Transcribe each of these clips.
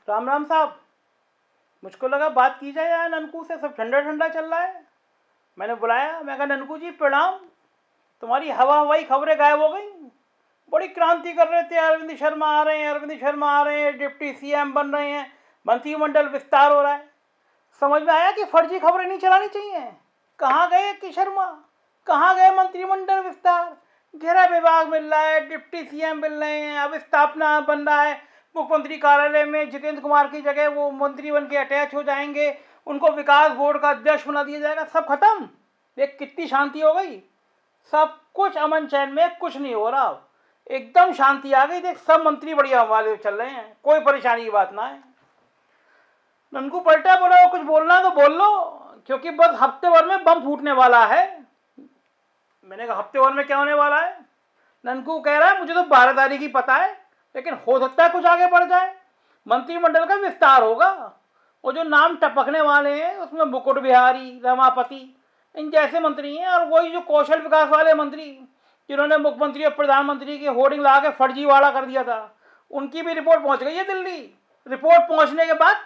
राम राम साहब। मुझको लगा बात की जाए यार, ननकू से सब ठंडा ठंडा चल रहा है। मैंने बुलाया, मैं कहा ननकू जी प्रणाम। तुम्हारी हवा हवाई खबरें गायब हो गई। बड़ी क्रांति कर रहे थे, अरविंद शर्मा आ रहे हैं, अरविंद शर्मा आ रहे हैं, डिप्टी सीएम बन रहे हैं, मंत्रिमंडल विस्तार हो रहा है। समझ में आया कि फर्जी खबरें नहीं चलानी चाहिए। कहाँ गए कि शर्मा, कहाँ गए मंत्रिमंडल विस्तार? गृह विभाग मिल रहा है, डिप्टी सीएम मिल रहे हैं, अब स्थापना बन रहा है मुख्यमंत्री कार्यालय में। जितेंद्र कुमार की जगह वो मंत्री बन के अटैच हो जाएंगे, उनको विकास बोर्ड का अध्यक्ष बना दिया जाएगा, सब खत्म। देख कितनी शांति हो गई, सब कुछ अमन चैन में, कुछ नहीं हो रहा, एकदम शांति आ गई। देख सब मंत्री बढ़िया वाले चल रहे हैं, कोई परेशानी की बात ना है। ननकू पलटा, बोला कुछ बोलना तो बोल लो, क्योंकि बस हफ्ते भर में बम फूटने वाला है। मैंने कहा हफ्ते भर में क्या होने वाला है? ननकू कह रहा है मुझे तो 12 तारीख ही पता है, लेकिन हो सकता है कुछ आगे बढ़ जाए। मंत्रिमंडल का विस्तार होगा, वो जो नाम टपकने वाले हैं उसमें मुकुट बिहारी, रमापति, इन जैसे मंत्री हैं, और वही जो कौशल विकास वाले मंत्री जिन्होंने मुख्यमंत्री और प्रधानमंत्री की होर्डिंग ला के फर्जीवाड़ा कर दिया था, उनकी भी रिपोर्ट पहुंच गई है दिल्ली। रिपोर्ट पहुंचने के बाद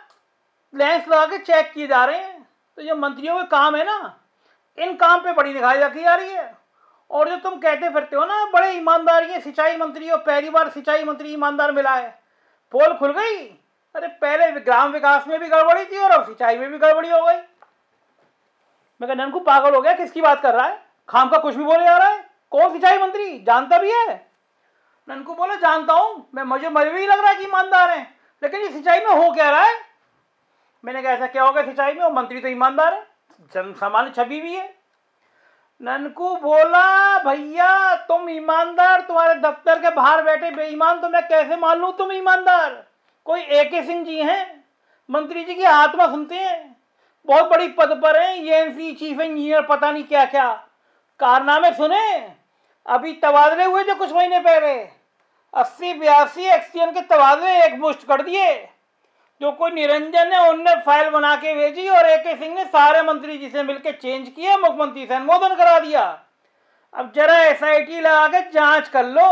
लेंस लगा के चेक किए जा रहे हैं। तो ये मंत्रियों के काम है ना, इन काम पे बड़ी निगाह रखी जा रही है। और जो तुम कहते फिरते हो ना बड़े ईमानदारी है, सिंचाई मंत्री हो, पहली बार सिंचाई मंत्री ईमानदार मिला है, पोल खुल गई। अरे पहले ग्राम विकास में भी गड़बड़ी थी और अब सिंचाई में भी गड़बड़ी हो गई। मैं कहा ननकू पागल हो गया, किसकी बात कर रहा है? खाम का कुछ भी बोले जा रहा है। कौन सिंचाई मंत्री, जानता भी है? ननकू बोला जानता हूं मैं, मुझे भी लग रहा है कि ईमानदार है, लेकिन ये सिंचाई में हो क्या रहा है? मैंने कहा ऐसा क्या हो गया सिंचाई में, और मंत्री तो ईमानदार है, जन सामान्य छवि भी है। ननकू बोला भैया तुम ईमानदार, तुम्हारे दफ्तर के बाहर बैठे बेईमान, तो मैं कैसे मान लूं तुम ईमानदार? कोई AK सिंह जी हैं, मंत्री जी की आत्मा सुनते हैं, बहुत बड़ी पद पर हैं, ENC चीफ इंजीनियर, पता नहीं क्या क्या कारनामे सुने। अभी तबादले हुए जो कुछ महीने पहले, 80-82 एक्सचेंज के तबादले एक मुश्त कर दिए। जो कोई निरंजन है उनने फाइल बना के भेजी और AK सिंह ने सारे मंत्री जी से मिलकर चेंज किया, मुख्यमंत्री से अनुमोदन करा दिया। अब जरा SIT लगा के जांच कर लो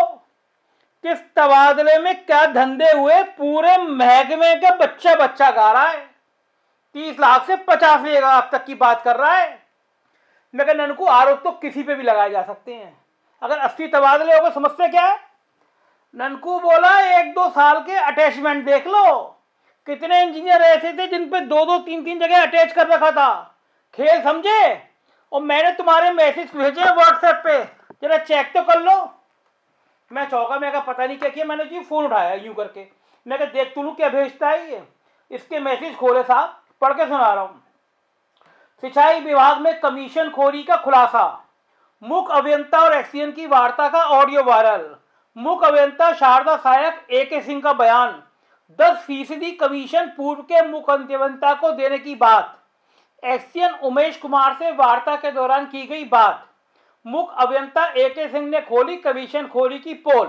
किस तबादले में क्या धंधे हुए, पूरे महकमे का बच्चा बच्चा गा रहा है, 30 लाख से 50 लाख तक की बात कर रहा है। मैं कहा ननकू आरोप तो किसी पे भी लगाए जा सकते हैं, अगर 80 तबादले हो गए समस्या क्या है? ननकू बोला 1-2 साल के अटैचमेंट देख लो, कितने इंजीनियर ऐसे थे जिन पे 2-2, 3-3 जगह अटैच कर रखा था। खेल समझे? और मैंने तुम्हारे मैसेज भेजे व्हाट्सएप पे, जरा चेक तो कर लो। मैं चौंका, मैं कहा पता नहीं क्या किया। मैंने जी फोन उठाया यूं करके, मैं कहा देख तू क्या भेजता है ये। इसके मैसेज खोले साहब, पढ़ के सुना रहा हूं। सिंचाई विभाग में कमीशन खोरी का खुलासा, मुख्य अभियंता और एक्सीएन की वार्ता का ऑडियो वायरल। मुख्य अभियंता शारदा सहायक AK सिंह का बयान, 10% कमीशन पूर्व के मुख्य अभियंता को देने की बात। एक्सीएन उमेश कुमार से वार्ता के दौरान की गई बात। मुख्य अभियंता AK सिंह ने खोली कमीशन खोरी की पोल।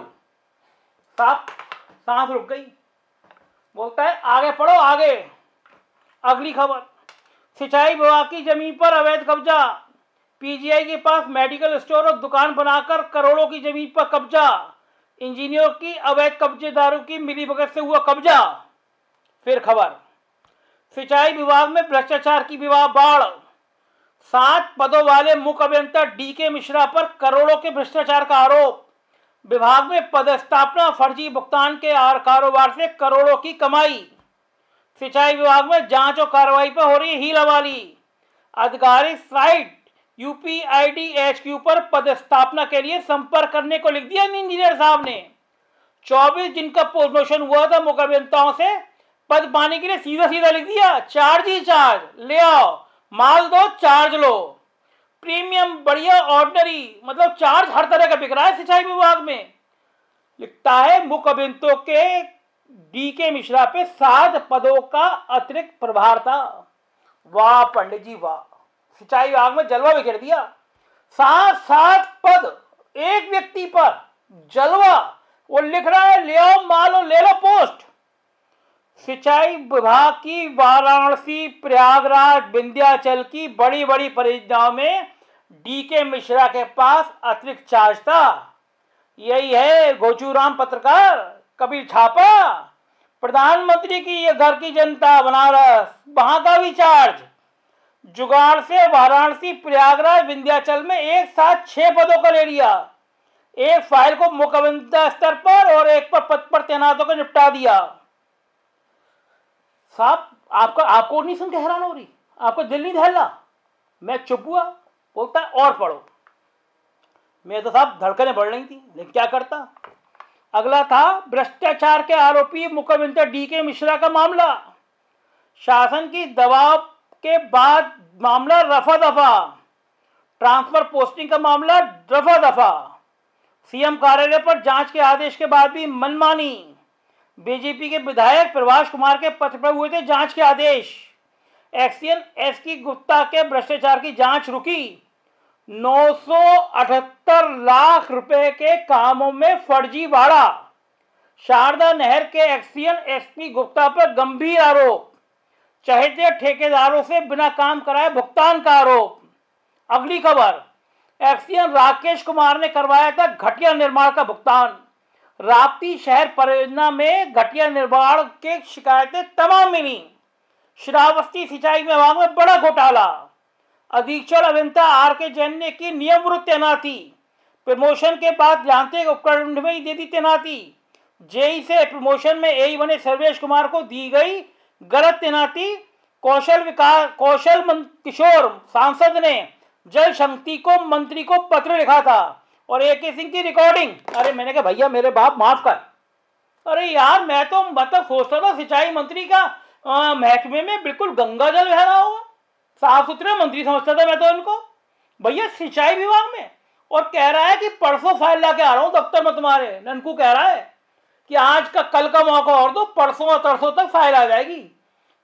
साहब सांस रुक गई। बोलता है आगे पढ़ो आगे। अगली खबर, सिंचाई विभाग की जमीन पर अवैध कब्जा, PGI के पास मेडिकल स्टोर और दुकान बनाकर करोड़ों की जमीन पर कब्जा। इंजीनियरों की अवैध कब्जेदारों की मिलीभगत से हुआ कब्जा। फिर खबर, सिंचाई विभाग में भ्रष्टाचार की विवाद बाढ़, 7 पदों वाले मुख्य अभियंता DK मिश्रा पर करोड़ों के भ्रष्टाचार का आरोप। विभाग में पदस्थापना, फर्जी भुगतान के कारोबार से करोड़ों की कमाई। सिंचाई विभाग में जांच और कार्रवाई पर हो रही हीलावाली। आधिकारिक साइट UPID HQ पर पदस्थापना के लिए संपर्क करने को लिख दिया इंजीनियर साहब ने। 24 दिन का प्रमोशन हुआ था मुख्य अभियंताओं से, पद पाने के लिए सीधा सीधा लिख दिया चार्ज ही चार्ज, ले आओ माल दो चार्ज लो। प्रीमियम, बढ़िया, ऑर्डिनरी, मतलब चार्ज हर तरह का बिक रहा है सिंचाई विभाग में। लिखता है मुख्य अभियंताओं के DK मिश्रा पे 7 पदों का अतिरिक्त प्रभार था। वाह पंडित जी वाह, सिंचाई विभाग में जलवा बिखेर दिया। 7 पद एक व्यक्ति पर, जलवा। वो लिख रहा है ले आओ मालो ले लो पोस्ट। सिंचाई विभाग की वाराणसी, प्रयागराज, विंध्याचल की बड़ी बड़ी परियोजनाओं में DK मिश्रा के पास अतिरिक्त चार्ज था। यही है घोचूराम पत्रकार, कभी छापा, प्रधानमंत्री की ये घर की जनता बनारस, वहां का भी चार्ज। जुगाड़ से वाराणसी, प्रयागराज, विंध्याचल में एक साथ 6 पदों का ले लिया। एक फाइल को मुख्य अभियंता स्तर पर और एक पर पद पर तैनात होकर निपटा दिया। साहब आपको नहीं सुन के हैरान हो रही? आपको दिल नहीं दहला? मैं चुप हुआ। बोलता है और पढ़ो। मैं तो साहब धड़कनें बढ़ रही थी, लेकिन क्या करता। अगला था भ्रष्टाचार के आरोपी मुख्य अभियंता DK मिश्रा का मामला। शासन की दबाव के बाद मामला रफा दफा। ट्रांसफर पोस्टिंग का मामला रफा दफा। CM कार्यालय पर जांच के आदेश के बाद भी मनमानी। बीजेपी के विधायक प्रभाष कुमार के पत्र पर हुए थे जांच के आदेश। एक्सियन SK गुप्ता के भ्रष्टाचार की जांच रुकी। 978 लाख रुपए के कामों में फर्जीवाड़ा। शारदा नहर के एक्सियन SP गुप्ता पर गंभीर आरोप। चहेते ठेकेदारों से बिना काम कराए भुगतान का आरोप। अगली खबर, एक्सियन राकेश कुमार ने करवाया था घटिया निर्माण का भुगतान। राप्ती शहर परियोजना में घटिया निर्माण के शिकायतें तमाम मिली। श्रावस्ती सिंचाई विभाग में बड़ा घोटाला। अधीक्षण अभियंता RK जैन ने की नियम विरुद्ध तैनाती। प्रमोशन के बाद यांत्रिक उपकरण में ही दे दी तैनाती। JEE से प्रमोशन में AE बने सर्वेश कुमार को दी गई गलत तैनाती। कौशल किशोर सांसद ने जल शक्ति को मंत्री को पत्र लिखा था और AK सिंह की रिकॉर्डिंग। अरे मैंने कहा भैया मेरे बाप माफ कर। अरे यार मैं तो मतलब सोचता था सिंचाई मंत्री का महकमे में बिल्कुल गंगा जल बह रहा होगा, साफ सुथरे मंत्री समझता था मैं तो इनको। भैया सिंचाई विभाग में, और कह रहा है कि परसों फाइल ला के आ रहा हूँ दफ्तर में तुम्हारे। ननकू कह रहा है कि आज का कल का मौका और दो, परसों और तरसों तक फाइल आ जाएगी।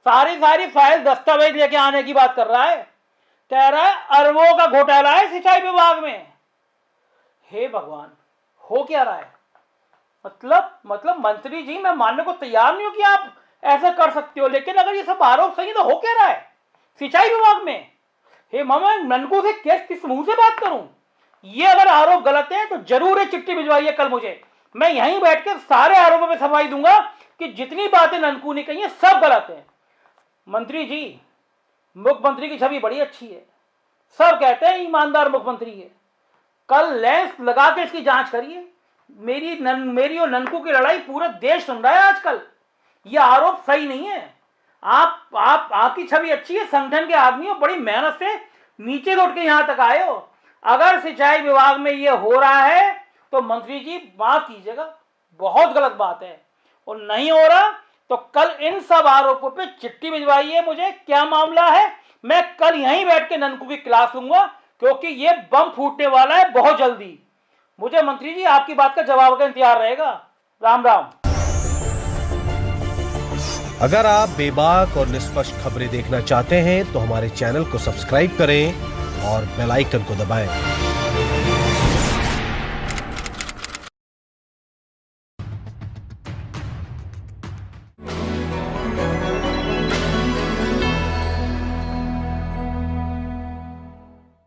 सारी फाइल दस्तावेज लेके आने की बात कर रहा है। कह रहा है अरबों का घोटाला है सिंचाई विभाग में। हे भगवान, हो क्या रहा है? मतलब मंत्री जी मैं मानने को तैयार नहीं हूं कि आप ऐसा कर सकते हो, लेकिन अगर ये सब आरोप सही तो हो क्या रहा है सिंचाई विभाग में? हे मामा, ननकू से किस मुंह से बात करूं? ये अगर आरोप गलत है तो जरूर एक चिट्ठी भिजवाइए कल मुझे। मैं यहीं बैठ के सारे आरोपों में सफाई दूंगा कि जितनी बातें ननकू ने कही है सब गलत है। मंत्री जी, मुख्यमंत्री की छवि बड़ी अच्छी है, सब कहते हैं ईमानदार मुख्यमंत्री है। कल लेंस लगा के इसकी जांच करिए। मेरी और ननकू की लड़ाई पूरा देश सुन रहा है आजकल। ये आरोप सही नहीं है। आपकी छवि अच्छी है, संगठन के आदमी हो, बड़ी मेहनत से नीचे लौट के यहां तक आए हो। अगर सिंचाई विभाग में ये हो रहा है तो मंत्री जी माफ कीजिएगा, बहुत गलत बात है। और नहीं हो रहा तो कल इन सब आरोपों पे चिट्ठी भिजवाइए मुझे, क्या मामला है। मैं कल यहीं बैठ के ननकू की क्लास लूंगा, क्योंकि ये बम फूटने वाला है बहुत जल्दी। मुझे मंत्री जी आपकी बात का जवाब का इंतजार रहेगा। राम राम। अगर आप बेबाक और निष्पक्ष खबरें देखना चाहते हैं तो हमारे चैनल को सब्सक्राइब करें और बेल आइकन को दबाएं।